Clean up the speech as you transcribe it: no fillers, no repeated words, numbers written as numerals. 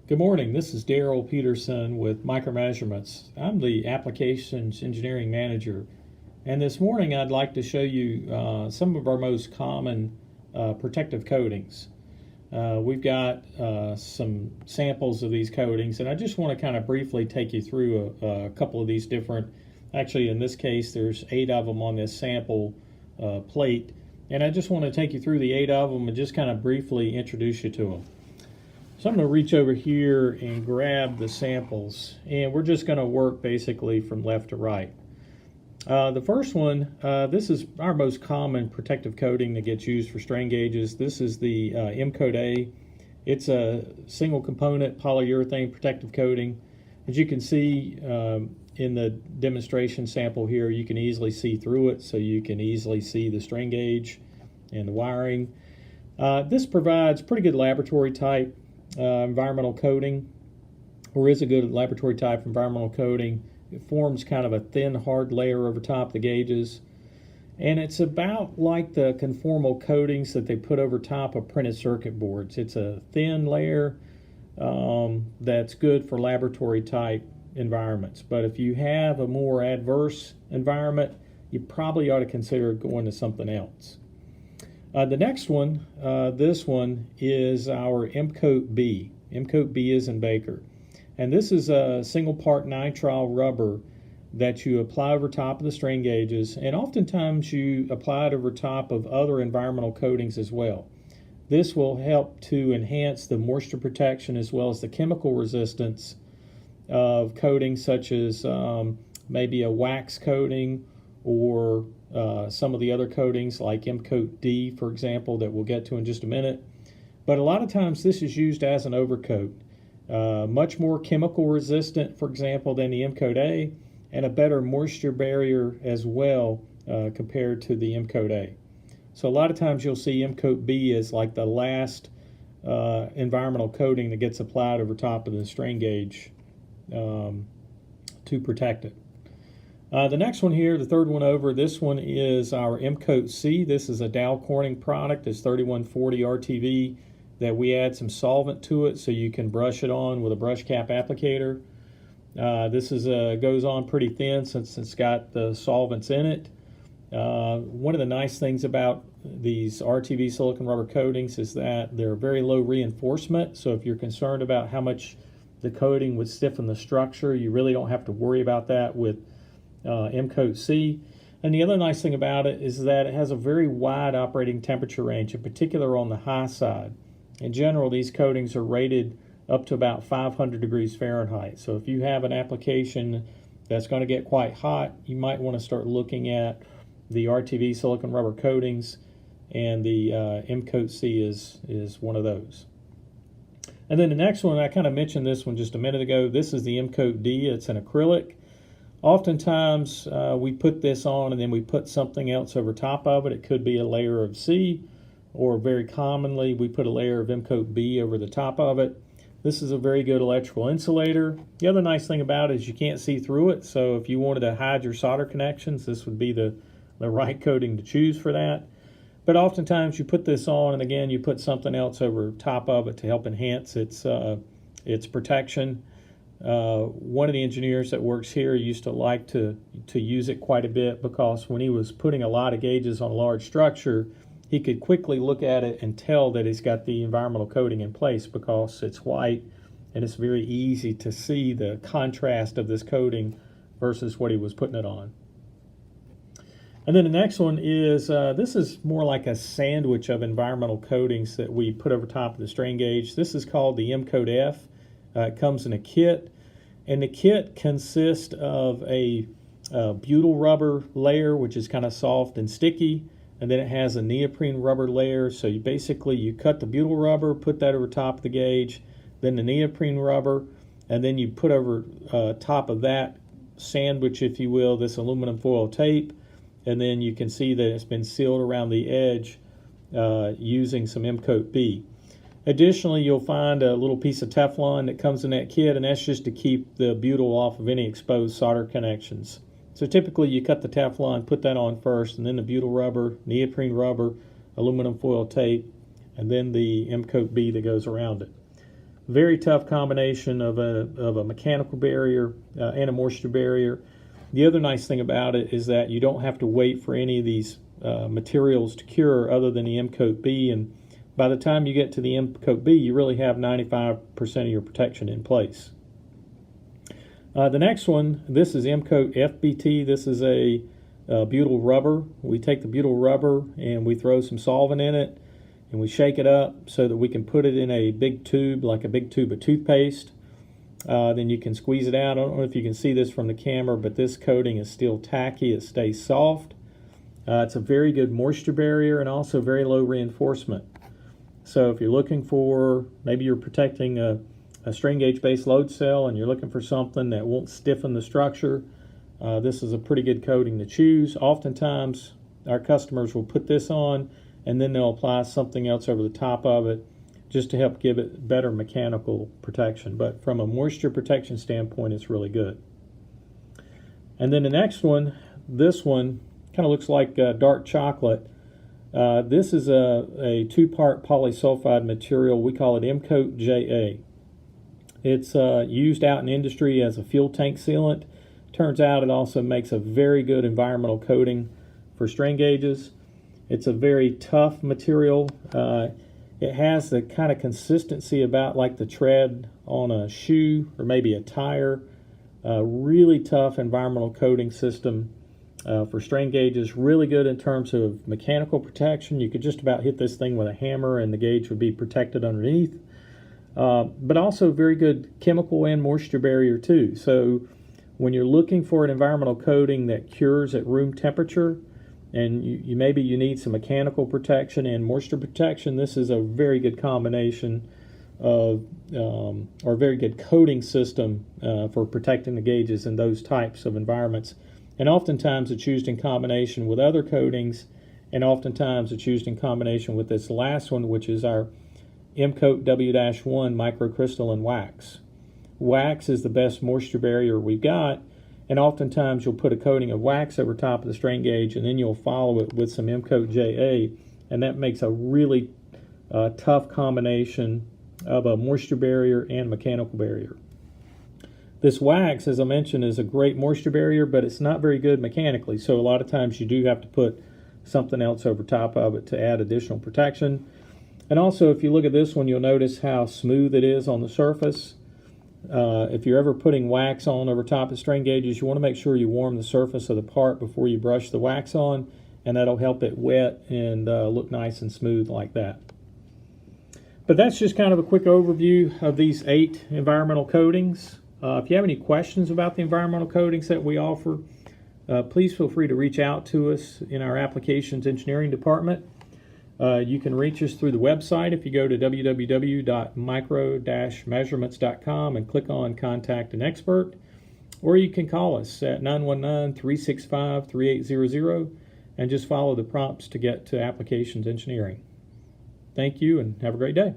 Good morning. This is Daryl Peterson with Micromeasurements. I'm the Applications Engineering Manager. And this morning I'd like to show you some of our most common protective coatings. We've got some samples of these coatings, and I just want to kind of briefly take you through a couple of these different, actually in this case there's 8 of them on this sample plate. And I just want to take you through the 8 of them and just kind of briefly introduce you to them. So I'm going to reach over here and grab the samples, and we're just going to work basically from left to right. The first one, this is our most common protective coating that gets used for strain gauges. This is the M-Coat A. It's a single component polyurethane protective coating. As you can see in the demonstration sample here, you can easily see through it, so you can easily see the strain gauge and the wiring. This provides pretty good laboratory type environmental coating, or is a good laboratory type environmental coating. It forms kind of a thin, hard layer over top the gauges, and it's about like the conformal coatings that they put over top of printed circuit boards. It's a thin layer that's good for laboratory type environments, but if you have a more adverse environment, you probably ought to consider going to something else. The next one, this one is our M-Coat B. M-Coat B is in Baker. And this is a single part nitrile rubber that you apply over top of the strain gauges, and oftentimes you apply it over top of other environmental coatings as well. This will help to enhance the moisture protection as well as the chemical resistance of coatings such as maybe a wax coating or some of the other coatings like M-Coat D, for example, that we'll get to in just a minute. But a lot of times this is used as an overcoat. Much more chemical resistant, for example, than the M-Coat A, and a better moisture barrier as well compared to the M-Coat A. So a lot of times you'll see M-Coat B as like the last environmental coating that gets applied over top of the strain gauge to protect it. The next one here, the third one over, this one is our M-Coat C. This is a Dow Corning product. It's 3140 RTV that we add some solvent to it so you can brush it on with a brush cap applicator. This is goes on pretty thin since it's got the solvents in it. One of the nice things about these RTV silicone rubber coatings is that they're very low reinforcement, so if you're concerned about how much the coating would stiffen the structure, you really don't have to worry about that with M-Coat C. And the other nice thing about it is that it has a very wide operating temperature range, in particular on the high side. In general, these coatings are rated up to about 500 degrees Fahrenheit. So if you have an application that's going to get quite hot, you might want to start looking at the RTV silicone rubber coatings, and the M-Coat C is one of those. And then the next one, I kind of mentioned this one just a minute ago. This is the M-Coat D. It's an acrylic. Oftentimes we put this on and then we put something else over top of it. It could be a layer of C, or very commonly we put a layer of M-Coat B over the top of it. This is a very good electrical insulator. The other nice thing about it is you can't see through it, so if you wanted to hide your solder connections, this would be the right coating to choose for that. But oftentimes you put this on and again you put something else over top of it to help enhance its protection. One of the engineers that works here used to like to use it quite a bit, because when he was putting a lot of gauges on a large structure, he could quickly look at it and tell that he's got the environmental coating in place because it's white, and it's very easy to see the contrast of this coating versus what he was putting it on. And then the next one is, this is more like a sandwich of environmental coatings that we put over top of the strain gauge. This is called the M-Coat F. It comes in a kit, and the kit consists of a butyl rubber layer, which is kind of soft and sticky, and then it has a neoprene rubber layer. So you cut the butyl rubber, put that over top of the gauge, then the neoprene rubber, and then you put over top of that sandwich, if you will, this aluminum foil tape, and then you can see that it's been sealed around the edge using some M-Coat B. Additionally, you'll find a little piece of Teflon that comes in that kit, and that's just to keep the butyl off of any exposed solder connections. So typically you cut the Teflon, put that on first, and then the butyl rubber, neoprene rubber, aluminum foil tape, and then the M-Coat B that goes around it. Very tough combination of a mechanical barrier and a moisture barrier. The other nice thing about it is that you don't have to wait for any of these materials to cure other than the M-Coat B, and by the time you get to the M-Coat B, you really have 95% of your protection in place. The next one, this is M-Coat FBT. This is a butyl rubber. We take the butyl rubber and we throw some solvent in it and we shake it up so that we can put it in a big tube, like a big tube of toothpaste. Then you can squeeze it out. I don't know if you can see this from the camera, but this coating is still tacky. It stays soft. It's a very good moisture barrier and also very low reinforcement. So if you're looking for, maybe you're protecting a strain gauge based load cell and you're looking for something that won't stiffen the structure, this is a pretty good coating to choose. Oftentimes our customers will put this on and then they'll apply something else over the top of it just to help give it better mechanical protection. But from a moisture protection standpoint, it's really good. And then the next one, this one kind of looks like dark chocolate. This is a two-part polysulfide material. We call it M-Coat JA. It's used out in industry as a fuel tank sealant. Turns out it also makes a very good environmental coating for strain gauges. It's a very tough material. It has the kind of consistency about like the tread on a shoe or maybe a tire. Really tough environmental coating system for strain gauges. Really good in terms of mechanical protection. You could just about hit this thing with a hammer and the gauge would be protected underneath. But also very good chemical and moisture barrier too. So when you're looking for an environmental coating that cures at room temperature, and maybe you need some mechanical protection and moisture protection, this is a very good combination of, or a very good coating system for protecting the gauges in those types of environments. And oftentimes it's used in combination with other coatings, and oftentimes it's used in combination with this last one, which is our M-Coat W-1 microcrystalline wax. Wax is the best moisture barrier we've got, and oftentimes you'll put a coating of wax over top of the strain gauge and then you'll follow it with some M-Coat JA, and that makes a really tough combination of a moisture barrier and mechanical barrier. This wax, as I mentioned, is a great moisture barrier, but it's not very good mechanically, so a lot of times you do have to put something else over top of it to add additional protection. And also, if you look at this one, you'll notice how smooth it is on the surface. If you're ever putting wax on over top of strain gauges, you want to make sure you warm the surface of the part before you brush the wax on, and that'll help it wet and look nice and smooth like that. But that's just kind of a quick overview of these 8 environmental coatings. If you have any questions about the environmental coatings that we offer, please feel free to reach out to us in our applications engineering department. You can reach us through the website if you go to www.micro-measurements.com and click on Contact an Expert, or you can call us at 919-365-3800 and just follow the prompts to get to applications engineering. Thank you and have a great day.